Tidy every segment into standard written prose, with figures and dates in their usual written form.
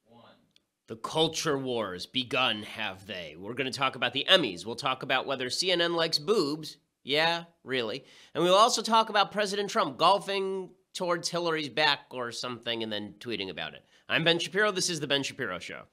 1. The culture wars begun, have they? We're going to talk about the Emmys. We'll talk about whether CNN likes boobs. Yeah, really. And we'll also talk about President Trump golfing towards Hillary's back or something and then tweeting about it. I'm Ben Shapiro. This is The Ben Shapiro Show.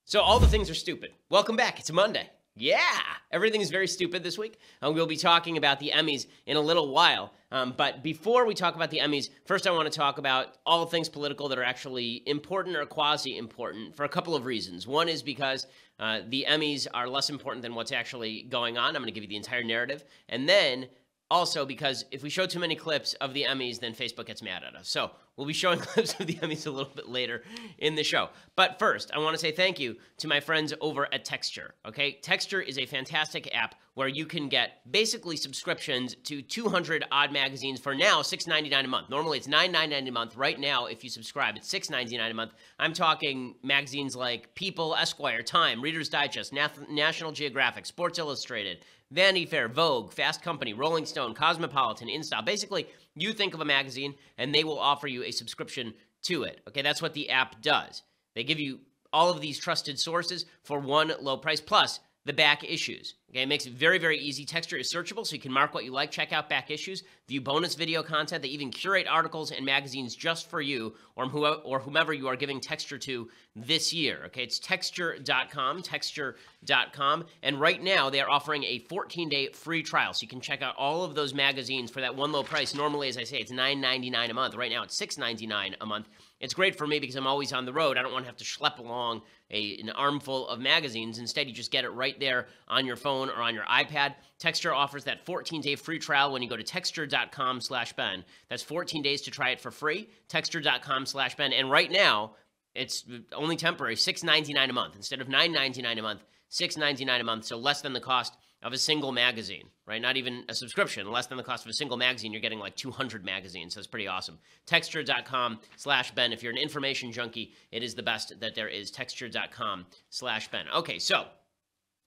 So all the things are stupid. Welcome back. It's Monday. Yeah, everything is very stupid this week. We'll be talking about the Emmys in a little while. But before we talk about the Emmys, first I want to talk about all things political that are actually important or quasi-important for a couple of reasons. One is because the Emmys are less important than what's actually going on. I'm going to give you the entire narrative. And then also because if we show too many clips of the Emmys, then Facebook gets mad at us. So we'll be showing clips of the Emmys a little bit later in the show. But first, I want to say thank you to my friends over at Texture, okay? Texture is a fantastic app where you can get basically subscriptions to 200-odd magazines for now $6.99 a month. Normally, it's $9.99 a month. Right now, if you subscribe, it's $6.99 a month. I'm talking magazines like People, Esquire, Time, Reader's Digest, National Geographic, Sports Illustrated, Vanity Fair, Vogue, Fast Company, Rolling Stone, Cosmopolitan, InStyle. Basically, you think of a magazine, and they will offer you a subscription to it. Okay, that's what the app does. They give you all of these trusted sources for one low price, plus the back issues. Okay, it makes it very, very easy. Texture is searchable, so you can mark what you like, check out back issues, view bonus video content. They even curate articles and magazines just for you or whomever you are giving Texture to this year. Okay, it's texture.com, texture.com. And right now, they are offering a 14-day free trial, so you can check out all of those magazines for that one low price. Normally, as I say, it's $9.99 a month. Right now, it's $6.99 a month. It's great for me because I'm always on the road. I don't want to have to schlep along an armful of magazines. Instead, you just get it right there on your phone or on your iPad. Texture offers that 14-day free trial when you go to texture.com/Ben. That's 14 days to try it for free, texture.com/Ben. And right now, it's only temporary, $6.99 a month. Instead of $9.99 a month, $6.99 a month, so less than the cost of a single magazine, right? Not even a subscription, less than the cost of a single magazine. You're getting like 200 magazines, so it's pretty awesome. Texture.com/Ben. If you're an information junkie, it is the best that there is, texture.com/Ben. Okay, so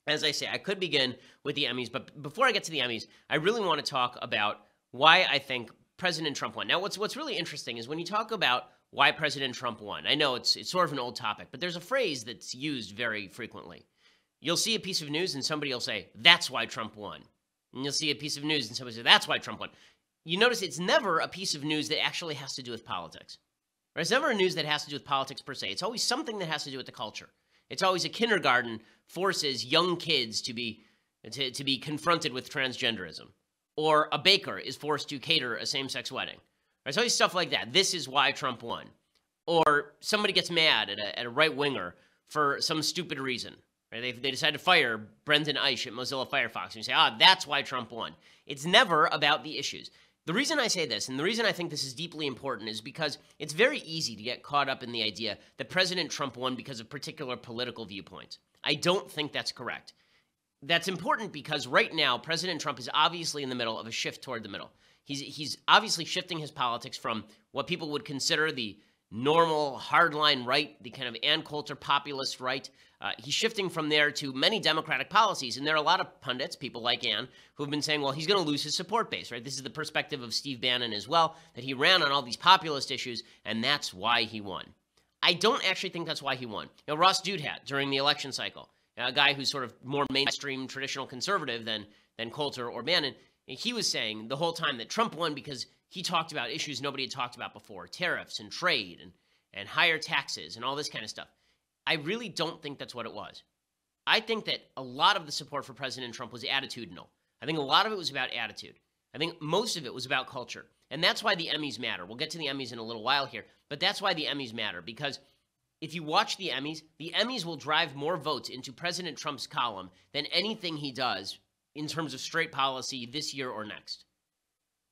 as I say, I could begin with the Emmys, but before I get to the Emmys, I really want to talk about why I think President Trump won. Now, what's really interesting is when you talk about why President Trump won, I know it's sort of an old topic, but there's a phrase that's used very frequently. You'll see a piece of news and somebody will say, that's why Trump won. And you'll see a piece of news and somebody will say, that's why Trump won. You notice it's never a piece of news that actually has to do with politics. Right? It's never a news that has to do with politics per se. It's always something that has to do with the culture. It's always a kindergarten forces young kids to be confronted with transgenderism. Or a baker is forced to cater a same-sex wedding. Right? It's always stuff like that. This is why Trump won. Or somebody gets mad at a right-winger for some stupid reason. Right? They decide to fire Brendan Eich at Mozilla Firefox. And you say, that's why Trump won. It's never about the issues. The reason I say this, and the reason I think this is deeply important, is because it's very easy to get caught up in the idea that President Trump won because of particular political viewpoints. I don't think that's correct. That's important because right now, President Trump is obviously in the middle of a shift toward the middle. He's obviously shifting his politics from what people would consider the normal hardline right, the kind of Ann Coulter populist right. He's shifting from there to many Democratic policies. And there are a lot of pundits, people like Ann, who have been saying, well, he's going to lose his support base, right? This is the perspective of Steve Bannon as well, that he ran on all these populist issues, and that's why he won. I don't actually think that's why he won. You know, Ross Douthat, during the election cycle, a guy who's sort of more mainstream traditional conservative than Coulter or Bannon, he was saying the whole time that Trump won because he talked about issues nobody had talked about before, tariffs and trade and higher taxes and all this kind of stuff. I really don't think that's what it was. I think that a lot of the support for President Trump was attitudinal. I think a lot of it was about attitude. I think most of it was about culture. And that's why the Emmys matter. We'll get to the Emmys in a little while here, but that's why the Emmys matter. Because if you watch the Emmys will drive more votes into President Trump's column than anything he does in terms of straight policy this year or next.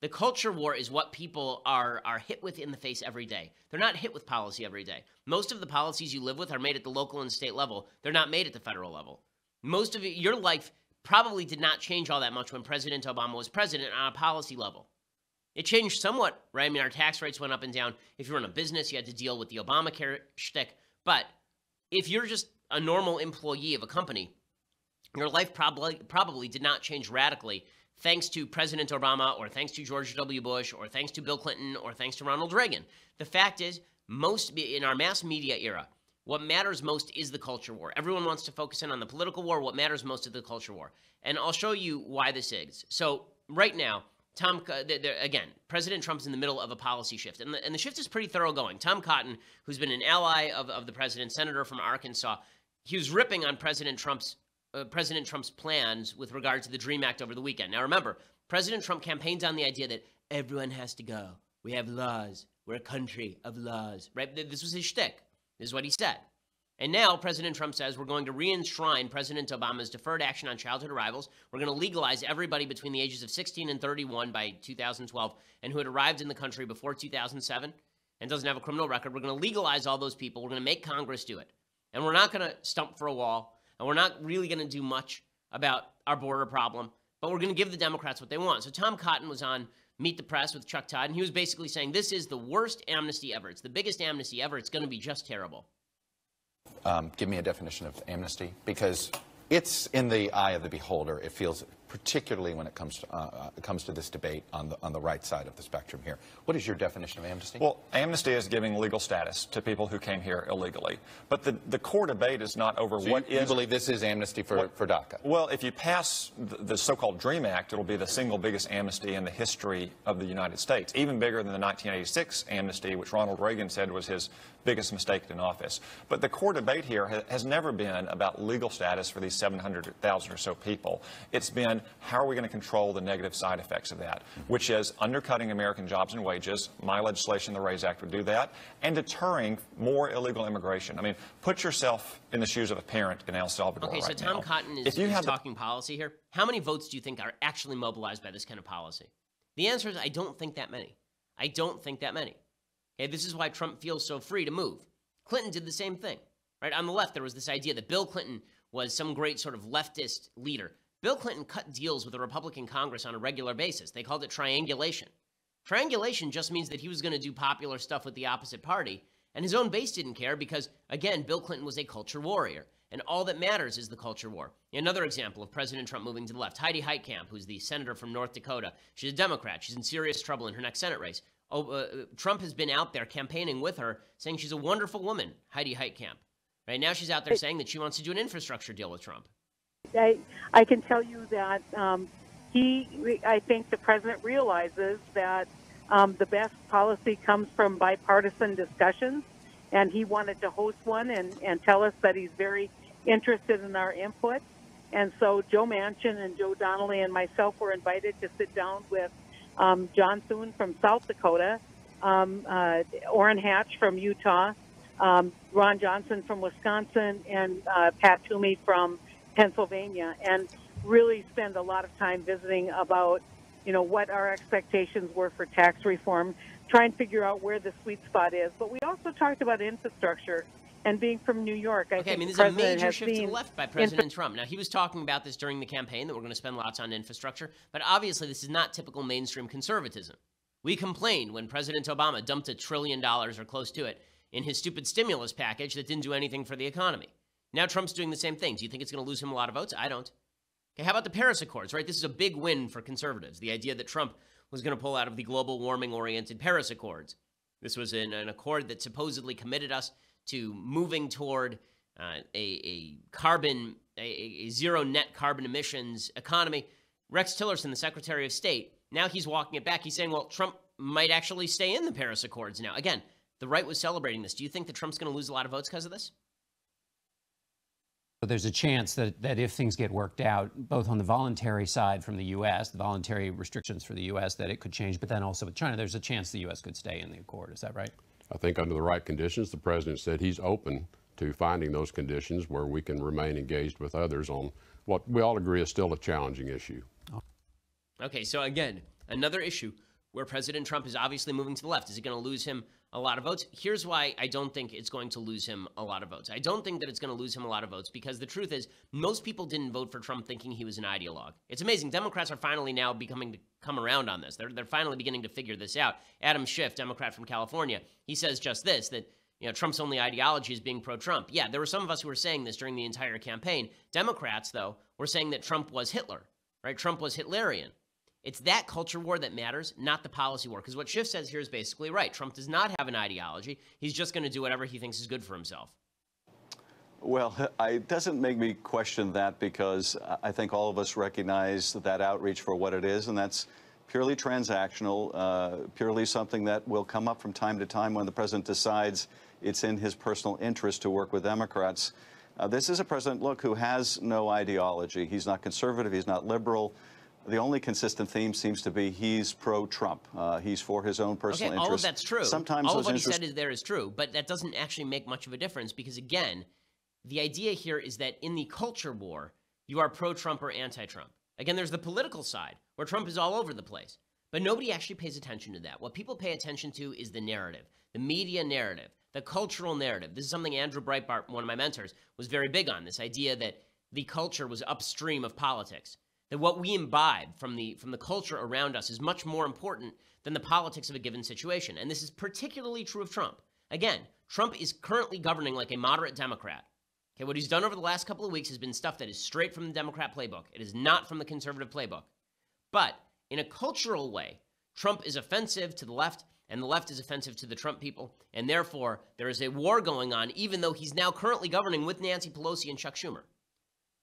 The culture war is what people are hit with in the face every day. They're not hit with policy every day. Most of the policies you live with are made at the local and state level. They're not made at the federal level. Most of your life probably did not change all that much when President Obama was president on a policy level. It changed somewhat, right? I mean, our tax rates went up and down. If you run a business, you had to deal with the Obamacare shtick. But if you're just a normal employee of a company, your life probably did not change radically thanks to President Obama or thanks to George W. Bush or thanks to Bill Clinton or thanks to Ronald Reagan. The fact is, in our mass media era, what matters most is the culture war. Everyone wants to focus in on the political war. What matters most is the culture war. And I'll show you why this is. So right now, again, President Trump's in the middle of a policy shift. And the shift is pretty thoroughgoing. Tom Cotton, who's been an ally of the president, senator from Arkansas, he was ripping on President Trump's plans with regard to the DREAM Act over the weekend. Now remember, President Trump campaigned on the idea that everyone has to go. We have laws. We're a country of laws, right? This was his shtick. This is what he said. And now President Trump says we're going to re-enshrine President Obama's deferred action on childhood arrivals. We're going to legalize everybody between the ages of 16 and 31 by 2012 and who had arrived in the country before 2007 and doesn't have a criminal record. We're going to legalize all those people. We're going to make Congress do it. And we're not going to stump for a wall. And we're not really going to do much about our border problem. But we're going to give the Democrats what they want. So Tom Cotton was on Meet the Press with Chuck Todd, and he was basically saying this is the worst amnesty ever. It's the biggest amnesty ever. It's going to be just terrible. Give me a definition of amnesty, because it's in the eye of the beholder. It feels, particularly when it comes to this debate on the right side of the spectrum here. What is your definition of amnesty? Well, amnesty is giving legal status to people who came here illegally. But the core debate is not over you believe this is amnesty for DACA? Well, if you pass the so-called DREAM Act, it'll be the single biggest amnesty in the history of the United States, even bigger than the 1986 amnesty, which Ronald Reagan said was his biggest mistake in office. But the core debate here has never been about legal status for these 700,000 or so people. It's been, how are we going to control the negative side effects of that, which is undercutting American jobs and wages. My legislation, the RAISE Act, would do that, and deterring more illegal immigration. I mean, put yourself in the shoes of a parent in El Salvador right now. Okay, so Tom Cotton is talking policy here. How many votes do you think are actually mobilized by this kind of policy? The answer is I don't think that many. I don't think that many. Okay, this is why Trump feels so free to move. Clinton did the same thing, right? On the left, there was this idea that Bill Clinton was some great sort of leftist leader. Bill Clinton cut deals with the Republican Congress on a regular basis. They called it triangulation. Triangulation just means that he was going to do popular stuff with the opposite party, and his own base didn't care because, again, Bill Clinton was a culture warrior, and all that matters is the culture war. Another example of President Trump moving to the left, Heidi Heitkamp, who's the senator from North Dakota. She's a Democrat. She's in serious trouble in her next Senate race. Trump has been out there campaigning with her, saying she's a wonderful woman, Heidi Heitkamp. Right now she's out there saying that she wants to do an infrastructure deal with Trump. I can tell you that I think the president realizes that the best policy comes from bipartisan discussions, and he wanted to host one and tell us that he's very interested in our input. And so Joe Manchin and Joe Donnelly and myself were invited to sit down with John Thune from South Dakota, Orrin Hatch from Utah, Ron Johnson from Wisconsin, and Pat Toomey from Pennsylvania, and really spend a lot of time visiting about, what our expectations were for tax reform, try and figure out where the sweet spot is. But we also talked about infrastructure. And being from New York, I think there's a major shift to the left by President Trump. Now, he was talking about this during the campaign, that we're going to spend lots on infrastructure. But obviously, this is not typical mainstream conservatism. We complained when President Obama dumped $1 trillion or close to it in his stupid stimulus package that didn't do anything for the economy. Now Trump's doing the same thing. Do you think it's going to lose him a lot of votes? I don't. Okay, how about the Paris Accords, right? This is a big win for conservatives, the idea that Trump was going to pull out of the global warming-oriented Paris Accords. This was an accord that supposedly committed us to moving toward a zero net carbon emissions economy. Rex Tillerson, the Secretary of State, now he's walking it back. He's saying, well, Trump might actually stay in the Paris Accords now. Again, the right was celebrating this. Do you think that Trump's going to lose a lot of votes because of this? There's a chance that if things get worked out, both on the voluntary side from the U.S., the voluntary restrictions for the U.S., that it could change. But then also with China, there's a chance the U.S. could stay in the accord. Is that right? I think under the right conditions, the president said he's open to finding those conditions where we can remain engaged with others on what we all agree is still a challenging issue. Okay, so again, another issue where President Trump is obviously moving to the left. Is it going to lose him a lot of votes? Here's why I don't think it's going to lose him a lot of votes. I don't think that it's going to lose him a lot of votes because the truth is most people didn't vote for Trump thinking he was an ideologue. It's amazing. Democrats are finally now beginning to come around on this. They're finally beginning to figure this out. Adam Schiff, Democrat from California, he says just this, that Trump's only ideology is being pro-Trump. Yeah, there were some of us who were saying this during the entire campaign. Democrats, though, were saying that Trump was Hitler, right? Trump was Hitlerian. It's that culture war that matters, not the policy war. Because what Schiff says here is basically right. Trump does not have an ideology. He's just going to do whatever he thinks is good for himself. Well, it doesn't make me question that, because I think all of us recognize that outreach for what it is, and that's purely transactional, purely something that will come up from time to time when the president decides it's in his personal interest to work with Democrats. This is a president, look, who has no ideology. He's not conservative. He's not liberal. The only consistent theme seems to be he's pro-Trump. He's for his own personal interests. All of that's true. Sometimes all of what he said is true, but that doesn't actually make much of a difference because, again, the idea here is that in the culture war, you are pro-Trump or anti-Trump. Again, there's the political side where Trump is all over the place, but nobody actually pays attention to that. What people pay attention to is the narrative, the media narrative, the cultural narrative. This is something Andrew Breitbart, one of my mentors, was very big on, this idea that the culture was upstream of politics. That what we imbibe from the culture around us is much more important than the politics of a given situation. And this is particularly true of Trump. Again, Trump is currently governing like a moderate Democrat. Okay, what he's done over the last couple of weeks has been stuff that is straight from the Democrat playbook. It is not from the conservative playbook. But in a cultural way, Trump is offensive to the left, and the left is offensive to the Trump people. And therefore, there is a war going on, even though he's now currently governing with Nancy Pelosi and Chuck Schumer.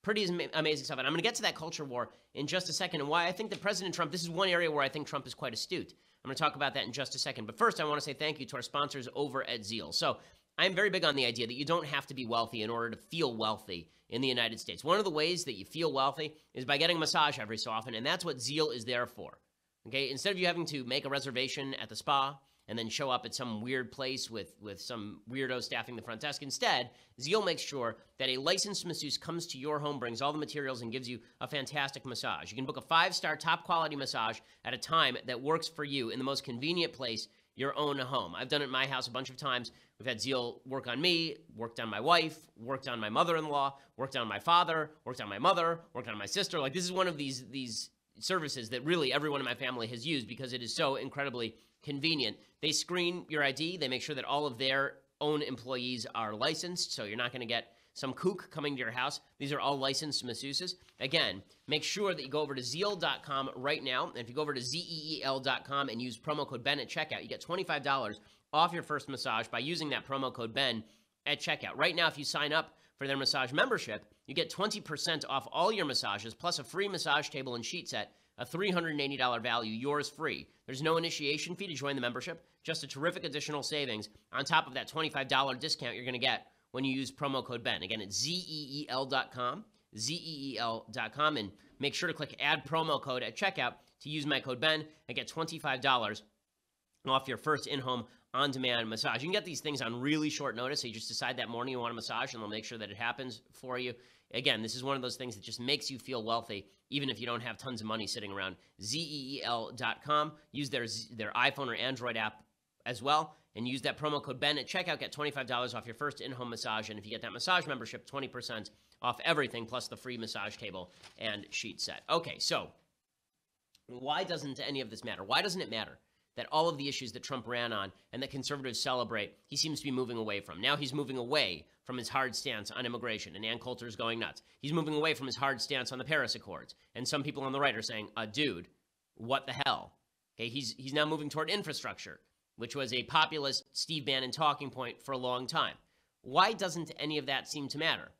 Pretty amazing stuff. And I'm going to get to that culture war in just a second and why I think that President Trump, this is one area where I think Trump is quite astute. I'm going to talk about that in just a second. But first, I want to say thank you to our sponsors over at Zeal. So I'm very big on the idea that you don't have to be wealthy in order to feel wealthy in the United States. One of the ways that you feel wealthy is by getting a massage every so often, and that's what Zeal is there for. Okay, instead of you having to make a reservation at the spa and then show up at some weird place with some weirdo staffing the front desk. Instead, Zeal makes sure that a licensed masseuse comes to your home, brings all the materials, and gives you a fantastic massage. You can book a 5-star, top-quality massage at a time that works for you in the most convenient place, your own home. I've done it in my house a bunch of times. We've had Zeal work on me, worked on my wife, worked on my mother-in-law, worked on my father, worked on my mother, worked on my sister. Like, this is one of these services that really everyone in my family has used because it is so incredibly convenient. They screen your ID. They make sure that all of their own employees are licensed, so you're not going to get some kook coming to your house. These are all licensed masseuses. Again, make sure that you go over to Zeal.com right now. And if you go over to ZEEL.com and use promo code Ben at checkout, you get $25 off your first massage by using that promo code Ben at checkout. Right now, if you sign up for their massage membership, you get 20% off all your massages, plus a free massage table and sheet set, a $380 value, yours free. There's no initiation fee to join the membership, just a terrific additional savings on top of that $25 discount you're going to get when you use promo code Ben. Again, it's ZEEL.com, ZEEL.com, and make sure to click add promo code at checkout to use my code Ben and get $25 off your first in-home on-demand massage. You can get these things on really short notice, so you just decide that morning you want a massage, and they'll make sure that it happens for you. Again, this is one of those things that just makes you feel wealthy, even if you don't have tons of money sitting around. ZEEL.com. Use their iPhone or Android app as well, and use that promo code Ben at checkout. Get $25 off your first in-home massage, and if you get that massage membership, 20% off everything, plus the free massage table and sheet set. Okay, so why doesn't any of this matter? Why doesn't it matter that all of the issues that Trump ran on and that conservatives celebrate, he seems to be moving away from? Now he's moving away from his hard stance on immigration, and Ann Coulter is going nuts. He's moving away from his hard stance on the Paris Accords, and some people on the right are saying, dude, what the hell? Okay, he's now moving toward infrastructure, which was a populist Steve Bannon talking point for a long time. Why doesn't any of that seem to matter?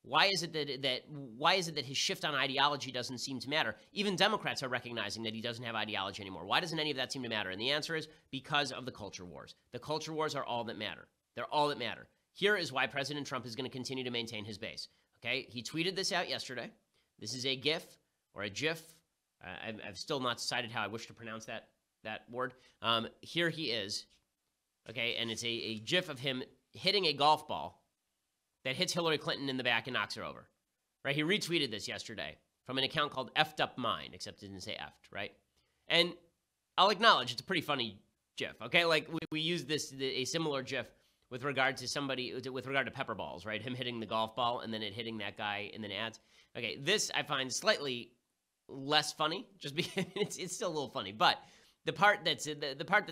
Why is it that his shift on ideology doesn't seem to matter? Even Democrats are recognizing that he doesn't have ideology anymore. Why doesn't any of that seem to matter? And the answer is because of the culture wars. The culture wars are all that matter. They're all that matter. Here is why President Trump is going to continue to maintain his base. Okay, he tweeted this out yesterday. This is a GIF or a GIF. I've still not decided how I wish to pronounce that word. Here he is. Okay, and it's a GIF of him hitting a golf ball that hits Hillary Clinton in the back and knocks her over, right? He retweeted this yesterday from an account called Effed Up Mind, except it didn't say effed, right? And I'll acknowledge it's a pretty funny GIF, okay? Like we used a similar GIF with regard to pepper balls, right? Him hitting the golf ball and then it hitting that guy in the ads. Okay, this I find slightly less funny, just because it's still a little funny, but the part that's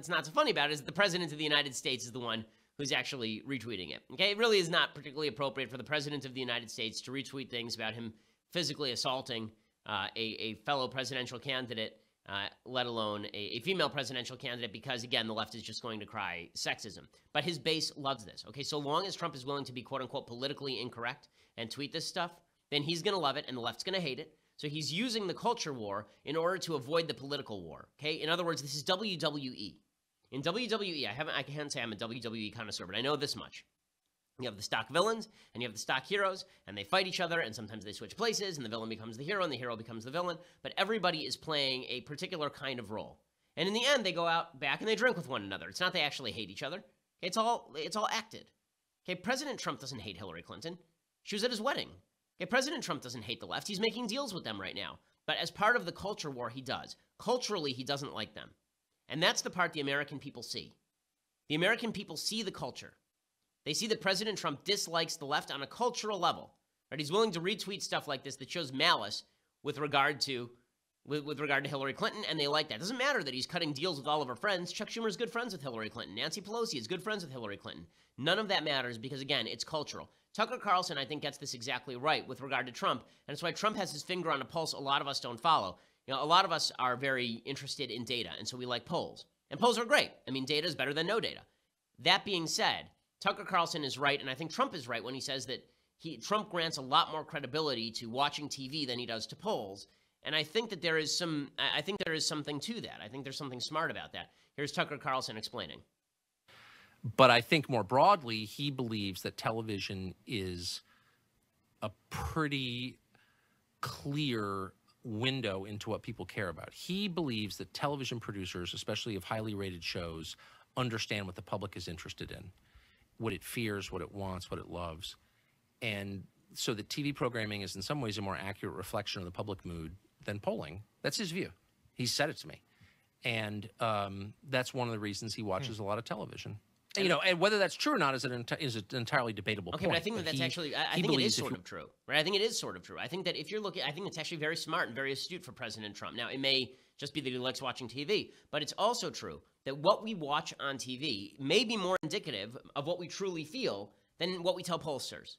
not so funny about it is that the president of the United States is the one who's actually retweeting it. Okay, it really is not particularly appropriate for the president of the United States to retweet things about him physically assaulting a fellow presidential candidate let alone a female presidential candidate, because, again, the left is just going to cry sexism. But his base loves this. Okay, so long as Trump is willing to be, quote unquote, politically incorrect and tweet this stuff, then he's going to love it and the left's going to hate it. So he's using the culture war in order to avoid the political war. Okay, in other words, this is WWE. In WWE, I can't say I'm a WWE connoisseur, but I know this much. You have the stock villains and you have the stock heroes, and they fight each other, and sometimes they switch places, and the villain becomes the hero and the hero becomes the villain. But everybody is playing a particular kind of role. And in the end, they go out back and they drink with one another. It's not they actually hate each other. Okay, it's all acted. Okay, President Trump doesn't hate Hillary Clinton. She was at his wedding. Okay, President Trump doesn't hate the left. He's making deals with them right now. But as part of the culture war, he does. Culturally, he doesn't like them. And that's the part the American people see. The American people see the culture. They see that President Trump dislikes the left on a cultural level. Right? He's willing to retweet stuff like this that shows malice with regard to Hillary Clinton, and they like that. It doesn't matter that he's cutting deals with all of her friends. Chuck Schumer is good friends with Hillary Clinton. Nancy Pelosi is good friends with Hillary Clinton. None of that matters because, again, it's cultural. Tucker Carlson, I think, gets this exactly right with regard to Trump, and it's why Trump has his finger on a pulse a lot of us don't follow. You know, a lot of us are very interested in data, and so we like polls. And polls are great. I mean, data is better than no data. That being said, Tucker Carlson is right, and I think Trump is right when he says that Trump grants a lot more credibility to watching TV than he does to polls. And I think that there is something to that. I think there's something smart about that. Here's Tucker Carlson explaining. But I think more broadly, he believes that television is a pretty clear window into what people care about. He believes that television producers, especially of highly rated shows, understand what the public is interested in, what it fears, what it wants, what it loves. And so the TV programming is in some ways a more accurate reflection of the public mood than polling. That's his view. He said it to me. And that's one of the reasons he watches a lot of television. You know, and whether that's true or not is an entirely debatable point. Okay, but I think that's actually, I think it is sort of true, right? I think it is sort of true. I think that if you're looking, I think it's actually very smart and very astute for President Trump. Now, it may just be that he likes watching TV, but it's also true that what we watch on TV may be more indicative of what we truly feel than what we tell pollsters,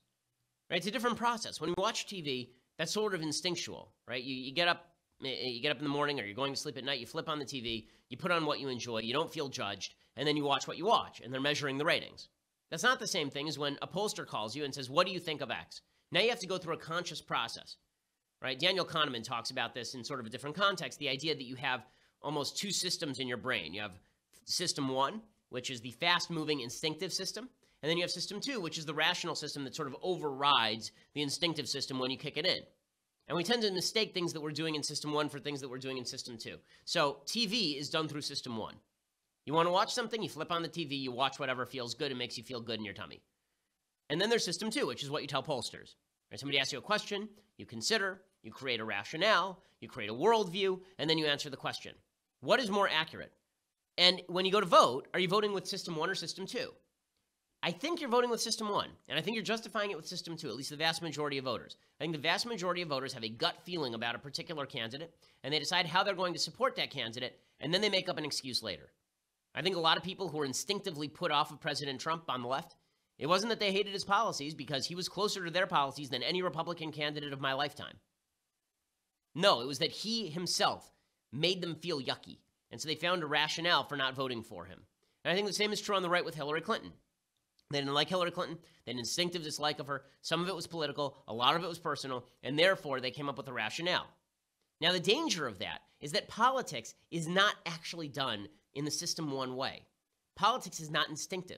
right? It's a different process. When we watch TV, that's sort of instinctual, right? You get up in the morning, or you're going to sleep at night, you flip on the TV, you put on what you enjoy, you don't feel judged, and then you watch what you watch, and they're measuring the ratings. That's not the same thing as when a pollster calls you and says, what do you think of X? Now you have to go through a conscious process, right? Daniel Kahneman talks about this in sort of a different context, the idea that you have almost two systems in your brain. You have system one, which is the fast-moving instinctive system, and then you have system two, which is the rational system that sort of overrides the instinctive system when you kick it in. And we tend to mistake things that we're doing in system one for things that we're doing in system two. So TV is done through system one. You want to watch something, you flip on the TV, you watch whatever feels good and makes you feel good in your tummy. And then there's system two, which is what you tell pollsters. Right? Somebody asks you a question, you consider, you create a rationale, you create a worldview, and then you answer the question. What is more accurate? And when you go to vote, are you voting with system one or system two? I think you're voting with system one, and I think you're justifying it with system two, at least the vast majority of voters. I think the vast majority of voters have a gut feeling about a particular candidate, and they decide how they're going to support that candidate, and then they make up an excuse later. I think a lot of people who are instinctively put off of President Trump on the left, it wasn't that they hated his policies because he was closer to their policies than any Republican candidate of my lifetime. No, it was that he himself made them feel yucky, and so they found a rationale for not voting for him. And I think the same is true on the right with Hillary Clinton. They didn't like Hillary Clinton. They had an instinctive dislike of her. Some of it was political. A lot of it was personal. And therefore, they came up with a rationale. Now, the danger of that is that politics is not actually done in the system one way. Politics is not instinctive.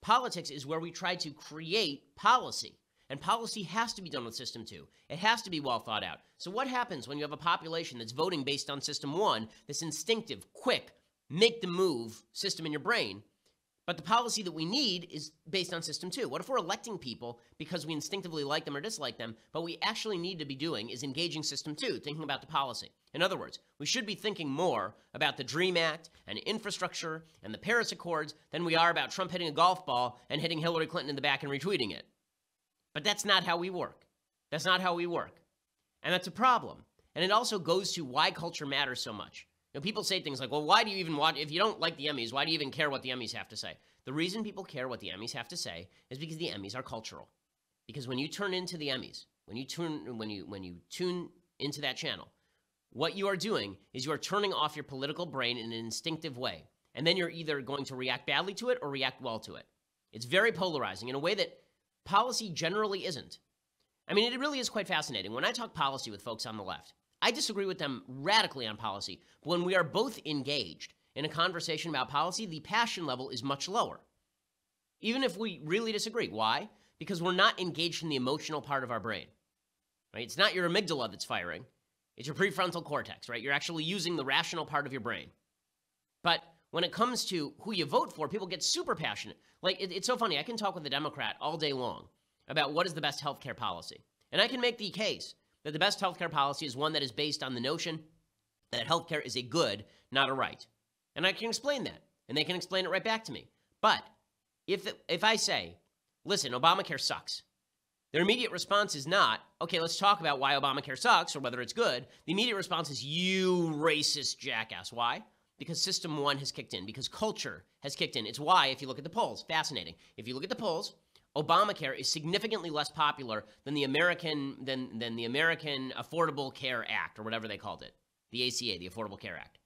Politics is where we try to create policy. And policy has to be done with system two. It has to be well thought out. So what happens when you have a population that's voting based on system one, this instinctive, quick, make the move system in your brain? But the policy that we need is based on system two. What if we're electing people because we instinctively like them or dislike them, but we actually need to be doing is engaging system two, thinking about the policy? In other words, we should be thinking more about the DREAM Act and infrastructure and the Paris Accords than we are about Trump hitting a golf ball and hitting Hillary Clinton in the back and retweeting it. But that's not how we work. That's not how we work. And that's a problem. And it also goes to why culture matters so much. You know, people say things like, well, why do you even watch, if you don't like the Emmys, why do you even care what the Emmys have to say? The reason people care what the Emmys have to say is because the Emmys are cultural. Because when you turn into the Emmys, when you tune into that channel, what you are doing is you are turning off your political brain in an instinctive way. And then you're either going to react badly to it or react well to it. It's very polarizing in a way that policy generally isn't. I mean, it really is quite fascinating. When I talk policy with folks on the left, I disagree with them radically on policy. But when we are both engaged in a conversation about policy, the passion level is much lower. Even if we really disagree. Why? Because we're not engaged in the emotional part of our brain. Right? It's not your amygdala that's firing. It's your prefrontal cortex, right? You're actually using the rational part of your brain. But when it comes to who you vote for, people get super passionate. Like, it's so funny. I can talk with a Democrat all day long about what is the best healthcare policy. And I can make the case that the best healthcare policy is one that is based on the notion that healthcare is a good, not a right. And I can explain that. And they can explain it right back to me. But if I say, listen, Obamacare sucks, their immediate response is not, okay, let's talk about why Obamacare sucks or whether it's good. The immediate response is, you racist jackass. Why? Because System 1 has kicked in, because culture has kicked in. It's why, if you look at the polls, fascinating. If you look at the polls, Obamacare is significantly less popular than the American Affordable Care Act, or whatever they called it, the ACA, the Affordable Care Act.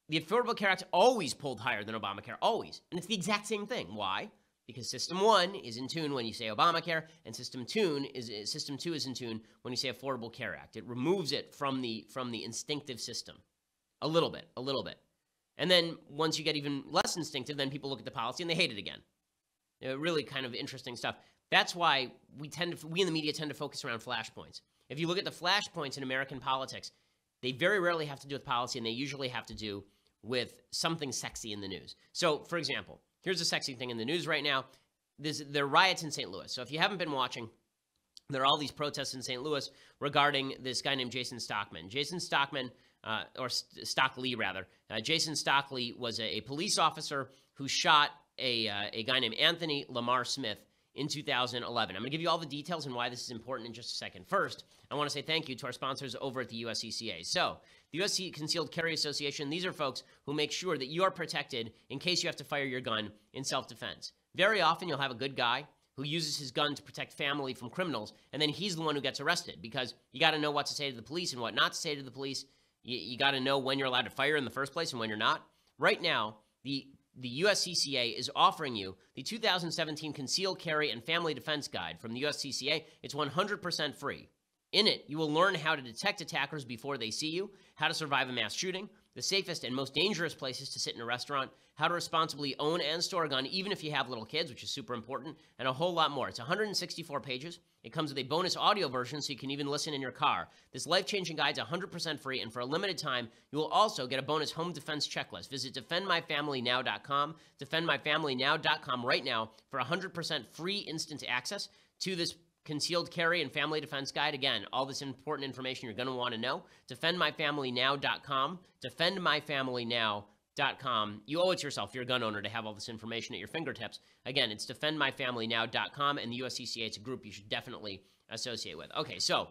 The Affordable Care Act always pulled higher than Obamacare, always. And it's the exact same thing. Why? Because System 1 is in tune when you say Obamacare, and System 2 is in tune when you say Affordable Care Act. It removes it from the instinctive system. A little bit. And then once you get even less instinctive, then people look at the policy and they hate it again. Really kind of interesting stuff. That's why we in the media tend to focus around flashpoints. If you look at the flashpoints in American politics, they very rarely have to do with policy, and they usually have to do with something sexy in the news. So, for example, here's a sexy thing in the news right now. There are riots in St. Louis. So if you haven't been watching, there are all these protests in St. Louis regarding this guy named Jason Stockman. Jason Stockman, or Stockley rather. Jason Stockley was a police officer who shot a guy named Anthony Lamar Smith in 2011. I'm going to give you all the details and why this is important in just a second. First, I want to say thank you to our sponsors over at the USCCA. So, the USC Concealed Carry Association, these are folks who make sure that you are protected in case you have to fire your gun in self-defense. Very often, you'll have a good guy who uses his gun to protect family from criminals, and then he's the one who gets arrested because you got to know what to say to the police and what not to say to the police. You got to know when you're allowed to fire in the first place and when you're not. Right now, the USCCA is offering you the 2017 Concealed Carry and Family Defense Guide from the USCCA. It's 100% free. In it, you will learn how to detect attackers before they see you, how to survive a mass shooting, the safest and most dangerous places to sit in a restaurant, how to responsibly own and store a gun, even if you have little kids, which is super important, and a whole lot more. It's 164 pages. It comes with a bonus audio version so you can even listen in your car. This life-changing guide is 100% free, and for a limited time, you will also get a bonus home defense checklist. Visit defendmyfamilynow.com, defendmyfamilynow.com right now for 100% free instant access to this Concealed Carry and Family Defense Guide. Again, all this important information you're going to want to know. Defendmyfamilynow.com, defendmyfamilynow.com. You owe it to yourself, if you're a gun owner, to have all this information at your fingertips. Again, it's defendmyfamilynow.com, and the USCCA, it's a group you should definitely associate with. Okay, so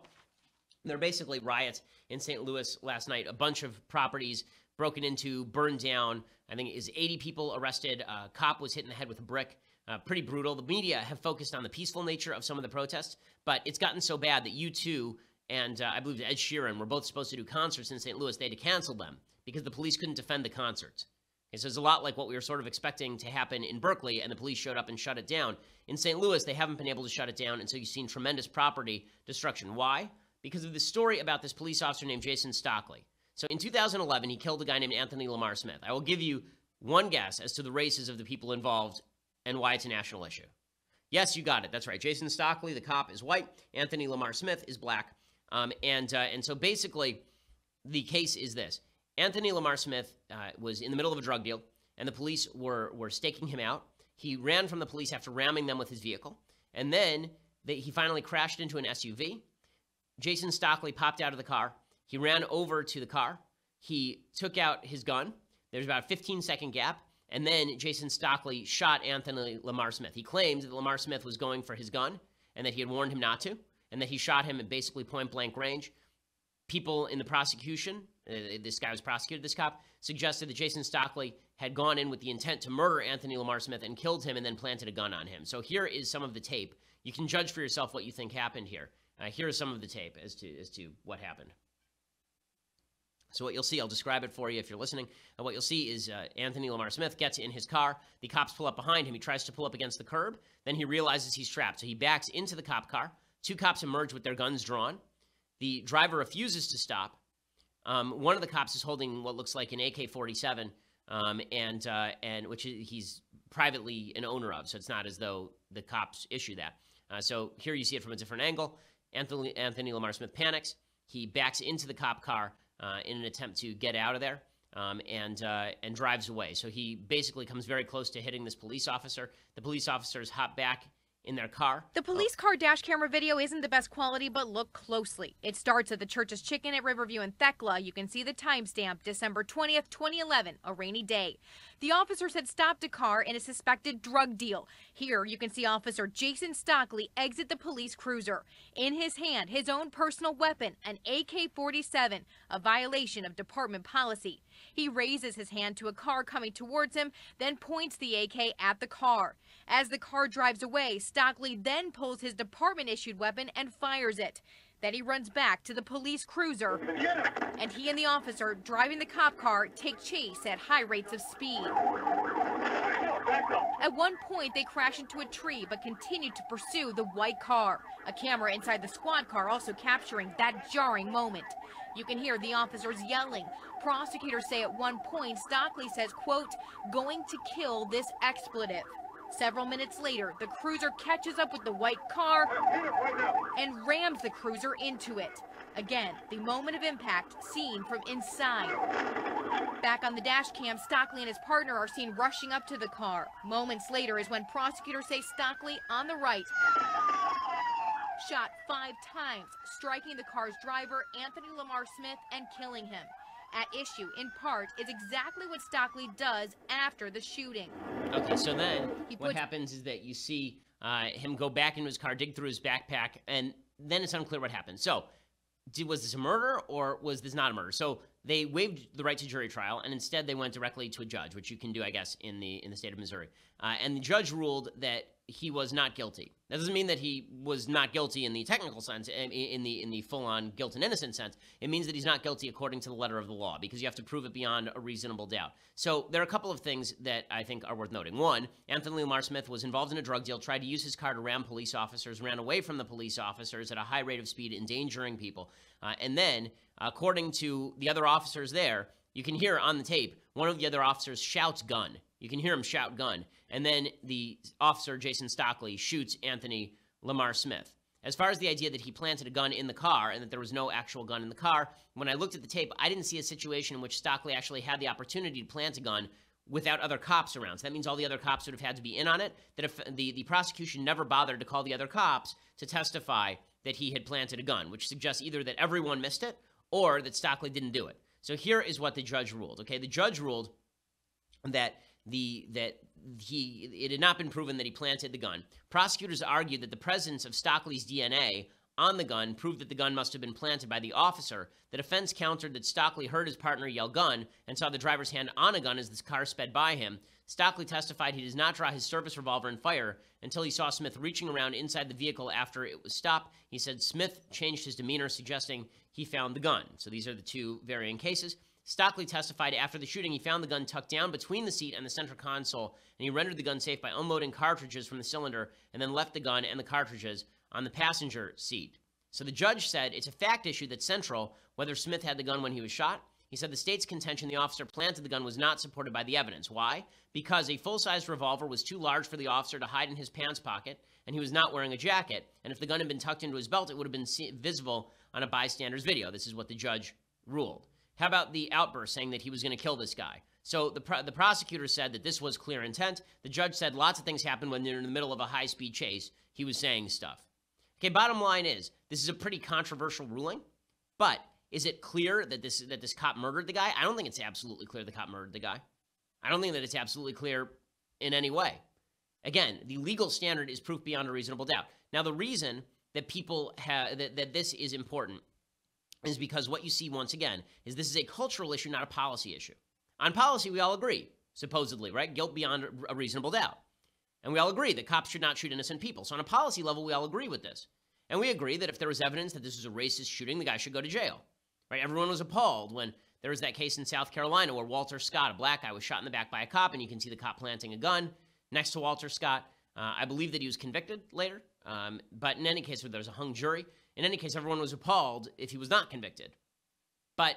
there are basically riots in St. Louis last night. A bunch of properties broken into, burned down. I think it is 80 people arrested. A cop was hit in the head with a brick. Pretty brutal. The media have focused on the peaceful nature of some of the protests, but it's gotten so bad that U2 and I believe Ed Sheeran were both supposed to do concerts in St. Louis. They had to cancel them because the police couldn't defend the concerts. Okay, so it's a lot like what we were sort of expecting to happen in Berkeley, and the police showed up and shut it down. In St. Louis, they haven't been able to shut it down, and so you've seen tremendous property destruction. Why? Because of the story about this police officer named Jason Stockley. So in 2011, he killed a guy named Anthony Lamar Smith. I will give you one guess as to the races of the people involved and why it's a national issue. Yes, you got it. That's right. Jason Stockley, the cop, is white. Anthony Lamar Smith is black. And so basically, the case is this. Anthony Lamar Smith was in the middle of a drug deal, and the police were staking him out. He ran from the police after ramming them with his vehicle. And then he finally crashed into an SUV. Jason Stockley popped out of the car. He ran over to the car. He took out his gun. There's about a 15-second gap. And then Jason Stockley shot Anthony Lamar Smith. He claimed that Lamar Smith was going for his gun and that he had warned him not to, and that he shot him at basically point-blank range. People in the prosecution, this guy was prosecuted, this cop, suggested that Jason Stockley had gone in with the intent to murder Anthony Lamar Smith and killed him and then planted a gun on him. So here is some of the tape. You can judge for yourself what you think happened here. Here is some of the tape as to what happened. So what you'll see, I'll describe it for you if you're listening. What you'll see is Anthony Lamar Smith gets in his car. The cops pull up behind him. He tries to pull up against the curb. Then he realizes he's trapped. So he backs into the cop car. Two cops emerge with their guns drawn. The driver refuses to stop. One of the cops is holding what looks like an AK-47, and which he's privately an owner of. So it's not as though the cops issue that. So here you see it from a different angle. Anthony Lamar Smith panics. He backs into the cop car in an attempt to get out of there, and drives away. So he basically comes very close to hitting this police officer. The police officers hop back in their car. The police car dash camera video isn't the best quality, but look closely. It starts at the Church's Chicken at Riverview and Thekla. You can see the timestamp, December 20th, 2011, a rainy day. The officers had stopped a car in a suspected drug deal. Here, you can see Officer Jason Stockley exit the police cruiser. In his hand, his own personal weapon, an AK-47, a violation of department policy. He raises his hand to a car coming towards him, then points the AK at the car. As the car drives away, Stockley then pulls his department-issued weapon and fires it. Then he runs back to the police cruiser, and he and the officer driving the cop car take chase at high rates of speed. At one point, they crash into a tree but continue to pursue the white car. A camera inside the squad car also capturing that jarring moment. You can hear the officers yelling. Prosecutors say at one point, Stockley says, quote, "going to kill this expletive." Several minutes later, the cruiser catches up with the white car and rams the cruiser into it. Again, the moment of impact seen from inside. Back on the dash cam, Stockley and his partner are seen rushing up to the car. Moments later is when prosecutors say Stockley, on the right, shot 5 times, striking the car's driver, Anthony Lamar Smith, and killing him. At issue, in part, is exactly what Stockley does after the shooting. Okay, so then what happens is that you see him go back into his car, dig through his backpack, and then it's unclear what happened. So was this a murder or was this not a murder? So they waived the right to jury trial, and instead they went directly to a judge, which you can do, I guess, in the state of Missouri. And the judge ruled that he was not guilty. That doesn't mean that he was not guilty in the technical sense, in the full-on guilt and innocence sense. It means that he's not guilty according to the letter of the law, because you have to prove it beyond a reasonable doubt. So there are a couple of things that I think are worth noting. One, Anthony Lamar Smith was involved in a drug deal, tried to use his car to ram police officers, ran away from the police officers at a high rate of speed, endangering people. And then, according to the other officers there, you can hear on the tape, one of the other officers shouts gun. You can hear him shout gun. And then the officer, Jason Stockley, shoots Anthony Lamar Smith. As far as the idea that he planted a gun in the car and that there was no actual gun in the car, when I looked at the tape, I didn't see a situation in which Stockley actually had the opportunity to plant a gun without other cops around. So that means all the other cops would have had to be in on it, that if the prosecution never bothered to call the other cops to testify that he had planted a gun, which suggests either that everyone missed it or that Stockley didn't do it. So here is what the judge ruled. Okay, the judge ruled that it had not been proven that he planted the gun. Prosecutors argued that the presence of Stockley's DNA on the gun proved that the gun must have been planted by the officer. The defense countered that Stockley heard his partner yell gun and saw the driver's hand on a gun as this car sped by him. Stockley testified he does not draw his service revolver and fire until he saw Smith reaching around inside the vehicle after it was stopped. He said Smith changed his demeanor, suggesting he found the gun. So these are the two varying cases. Stockley testified after the shooting he found the gun tucked down between the seat and the center console, and he rendered the gun safe by unloading cartridges from the cylinder and then left the gun and the cartridges on the passenger seat. So the judge said it's a fact issue that's central whether Smith had the gun when he was shot. He said the state's contention the officer planted the gun was not supported by the evidence. Why? Because a full-size revolver was too large for the officer to hide in his pants pocket, and he was not wearing a jacket, and if the gun had been tucked into his belt, it would have been visible on a bystander's video. This is what the judge ruled. How about the outburst saying that he was going to kill this guy? So the prosecutor said that this was clear intent. The judge said lots of things happen when they're in the middle of a high-speed chase. He was saying stuff. Okay, bottom line is, this is a pretty controversial ruling, but is it clear that this cop murdered the guy? I don't think it's absolutely clear the cop murdered the guy. I don't think that it's absolutely clear in any way. Again, the legal standard is proof beyond a reasonable doubt. Now, the reason that people have that this is important is because what you see, once again, is this is a cultural issue, not a policy issue. On policy, we all agree, supposedly, right? Guilt beyond a reasonable doubt. And we all agree that cops should not shoot innocent people. So on a policy level, we all agree with this. And we agree that if there was evidence that this was a racist shooting, the guy should go to jail. Right? Everyone was appalled when There was that case in South Carolina where Walter Scott, a black guy, was shot in the back by a cop, and you can see the cop planting a gun next to Walter Scott. I believe that he was convicted later, but in any case, there was a hung jury. In any case, everyone was appalled if he was not convicted. But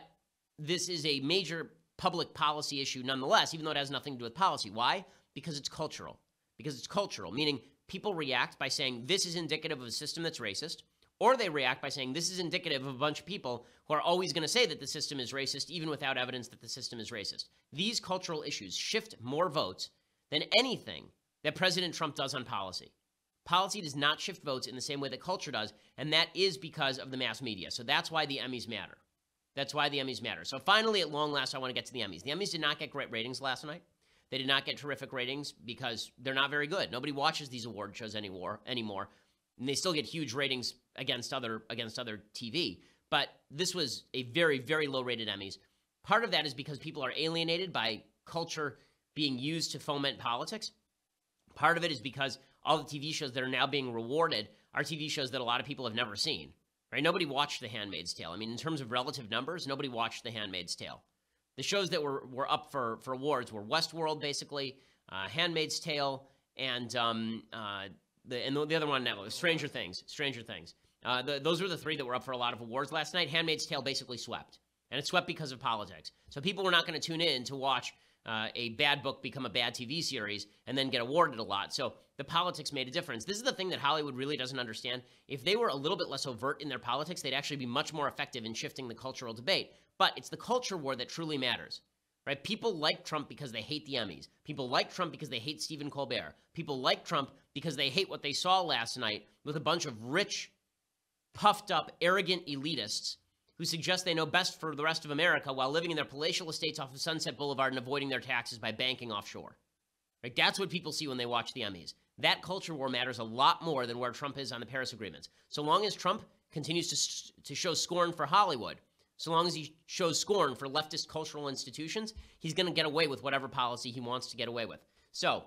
this is a major public policy issue nonetheless, even though it has nothing to do with policy. Why? Because it's cultural. Because it's cultural, meaning people react by saying this is indicative of a system that's racist, or they react by saying this is indicative of a bunch of people who are always going to say that the system is racist, even without evidence that the system is racist. These cultural issues shift more votes than anything that President Trump does on policy. Policy does not shift votes in the same way that culture does, and that is because of the mass media. So that's why the Emmys matter. That's why the Emmys matter. So finally, at long last, I want to get to the Emmys. The Emmys did not get great ratings last night. They did not get terrific ratings because they're not very good. Nobody watches these award shows anymore. And they still get huge ratings against other TV. But this was a very, very low-rated Emmys. Part of that is because people are alienated by culture being used to foment politics. Part of it is because all the TV shows that are now being rewarded are TV shows that a lot of people have never seen. Right? Nobody watched The Handmaid's Tale. I mean, in terms of relative numbers, nobody watched The Handmaid's Tale. The shows that were up for awards were Westworld, basically, Handmaid's Tale, and the other one now, Stranger Things. Those were the three that were up for a lot of awards last night. Handmaid's Tale basically swept, and it swept because of politics. So people were not going to tune in to watch a bad book become a bad TV series and then get awarded a lot. So the politics made a difference. This is the thing that Hollywood really doesn't understand. If they were a little bit less overt in their politics, they'd actually be much more effective in shifting the cultural debate. But it's the culture war that truly matters, right? People like Trump because they hate the Emmys. People like Trump because they hate Stephen Colbert. People like Trump because they hate what they saw last night with a bunch of rich, puffed up, arrogant elitists who suggest they know best for the rest of America while living in their palatial estates off of Sunset Boulevard and avoiding their taxes by banking offshore. Right? That's what people see when they watch the Emmys. That culture war matters a lot more than where Trump is on the Paris agreements. So long as Trump continues to show scorn for Hollywood, so long as he shows scorn for leftist cultural institutions, he's going to get away with whatever policy he wants to get away with. So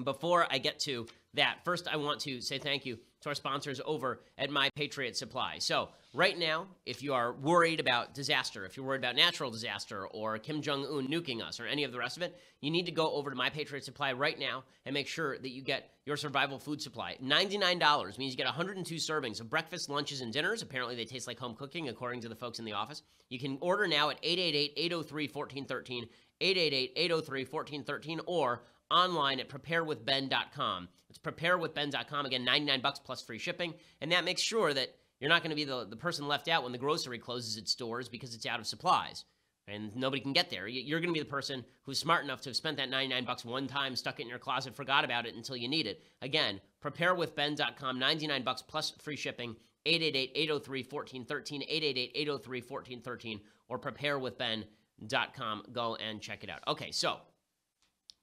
before I get to that, first I want to say thank you to our sponsors over at My Patriot Supply. So right now, if you are worried about disaster, if you're worried about natural disaster or Kim Jong-un nuking us or any of the rest of it, you need to go over to My Patriot Supply right now and make sure that you get your survival food supply. $99 means you get 102 servings of breakfast, lunches, and dinners. Apparently they taste like home cooking, according to the folks in the office. You can order now at 888-803-1413, 888-803-1413, or online at preparewithben.com. It's preparewithben.com. Again, $99 plus free shipping. And that makes sure that you're not going to be the person left out when the grocery closes its doors because it's out of supplies and nobody can get there. You're going to be the person who's smart enough to have spent that $99 one time, stuck it in your closet, forgot about it until you need it. Again, preparewithben.com, $99 plus free shipping, 888-803-1413, 888-803-1413, or preparewithben.com. Go and check it out. Okay, so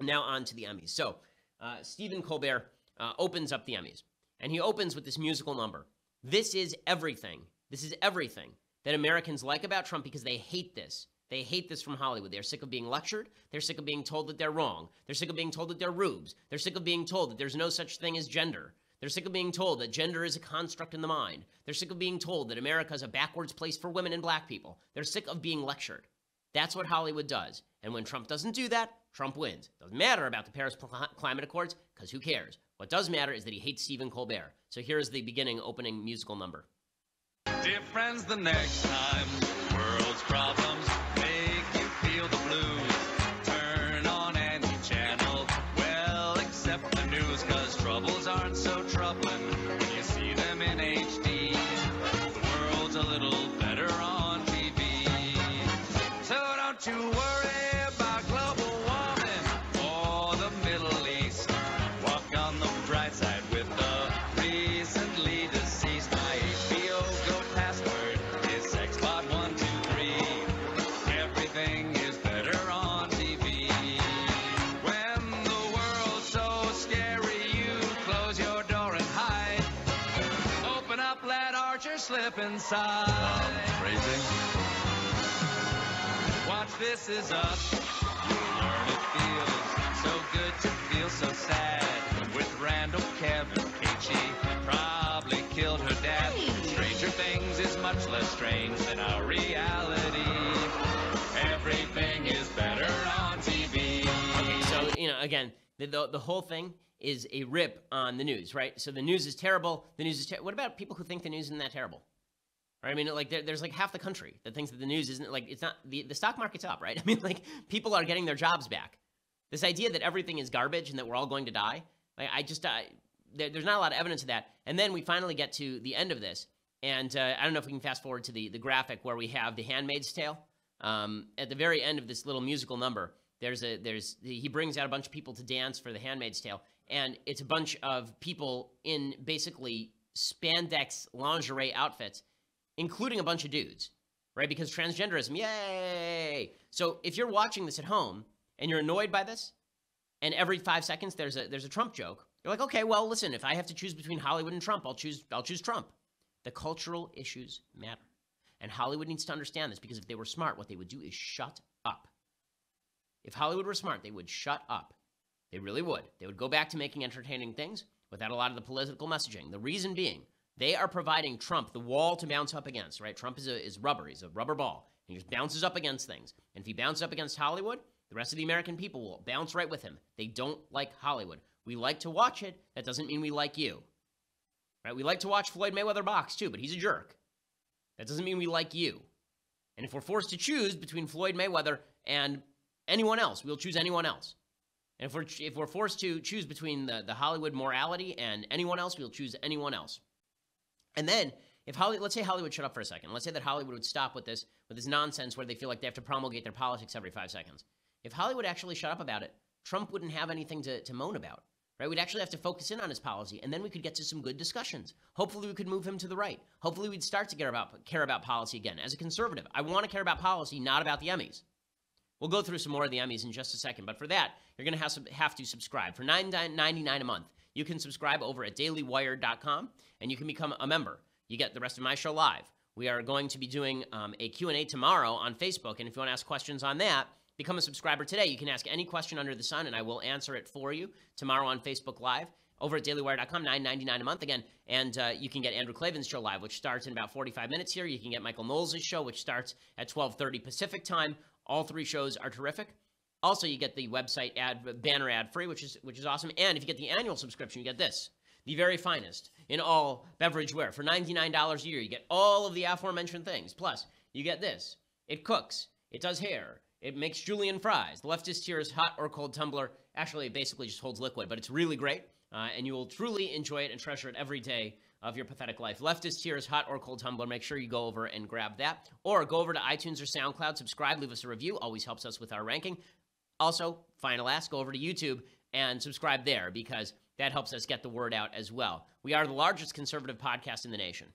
now on to the Emmys. So Stephen Colbert opens up the Emmys, and he opens with this musical number. This is everything. This is everything that Americans like about Trump because they hate this. They hate this from Hollywood. They're sick of being lectured. They're sick of being told that they're wrong. They're sick of being told that they're rubes. They're sick of being told that there's no such thing as gender. They're sick of being told that gender is a construct in the mind. They're sick of being told that America is a backwards place for women and black people. They're sick of being lectured. That's what Hollywood does. And when Trump doesn't do that, Trump wins. Doesn't matter about the Paris Climate Accords, because who cares? What does matter is that he hates Stephen Colbert. So here's the opening musical number. Dear friends, the next time the world's problems make you feel the blues, turn on any channel, well, except the news, cause troubles aren't so troubling when you see them in HD. The world's a little better on TV. So don't you worry about global warming or the Middle East. Walk on the bright side with the recently deceased. My HBO Go password is sexbot123. Everything is better on TV. When the world's so scary, you close your door and hide. Open up, let Archer slip inside. Crazy. Watch This Is Us. You'll learn it feels so good to feel so sad. With Randall, Kevin, Peachy probably killed her dad. Stranger Things is much less strange than our reality. again, the whole thing is a rip on the news, right? So the news is terrible. The news is what about people who think the news isn't that terrible? Right? I mean, like there's like half the country that thinks that the news isn't like it's not the stock market's up, right? I mean, like people are getting their jobs back. This idea that everything is garbage and that we're all going to die, like there's not a lot of evidence of that. And then we finally get to the end of this, and I don't know if we can fast forward to the graphic where we have The Handmaid's Tale. At the very end of this little musical number, he brings out a bunch of people to dance for The Handmaid's Tale, and it's a bunch of people in basically spandex lingerie outfits, including a bunch of dudes, right? Because transgenderism, yay! So if you're watching this at home and you're annoyed by this, and every 5 seconds there's a Trump joke, you're like, okay, well, listen, if I have to choose between Hollywood and Trump, I'll choose Trump. The cultural issues matter. And Hollywood needs to understand this, because if they were smart, what they would do is shut up. If Hollywood were smart, they would shut up. They really would. They would go back to making entertaining things without a lot of the political messaging. The reason being, they are providing Trump the wall to bounce up against, right? Trump is rubber. He's a rubber ball. He just bounces up against things. And if he bounces up against Hollywood, the rest of the American people will bounce right with him. They don't like Hollywood. We like to watch it. That doesn't mean we like you. Right? We like to watch Floyd Mayweather box too, but he's a jerk. That doesn't mean we like you. And if we're forced to choose between Floyd Mayweather and anyone else, we'll choose anyone else. And if we're forced to choose between the Hollywood morality and anyone else, we'll choose anyone else. And then, let's say Hollywood shut up for a second. Let's say that Hollywood would stop with this nonsense where they feel like they have to promulgate their politics every 5 seconds. If Hollywood actually shut up about it, Trump wouldn't have anything to moan about, right? We'd actually have to focus in on his policy, and then we could get to some good discussions. Hopefully we could move him to the right. Hopefully we'd start to care about policy again. As a conservative, I want to care about policy, not about the Emmys. We'll go through some more of the Emmys in just a second, but for that, you're going to have to subscribe. For $9.99 a month, you can subscribe over at dailywire.com, and you can become a member. You get the rest of my show live. We are going to be doing a Q&A tomorrow on Facebook, and if you want to ask questions on that, become a subscriber today. You can ask any question under the sun, and I will answer it for you tomorrow on Facebook Live over at dailywire.com, $9.99 a month again. And you can get Andrew Klavan's show live, which starts in about 45 minutes here. You can get Michael Knowles' show, which starts at 12:30 Pacific time. All three shows are terrific. Also, you get the website banner ad free, which is awesome. And if you get the annual subscription, you get this, the very finest in all beverage wear. For $99 a year, you get all of the aforementioned things. Plus, you get this. It cooks. It does hair. It makes julienne fries. The Leftist Tears hot or cold tumbler. Actually, it basically just holds liquid, but it's really great. And you will truly enjoy it and treasure it every day of your pathetic life. Leftist Tears hot or cold tumbler. Make sure you go over and grab that. Or go over to iTunes or SoundCloud, subscribe, leave us a review. Always helps us with our ranking. Also, final ask, go over to YouTube and subscribe there, because that helps us get the word out as well. We are the largest conservative podcast in the nation.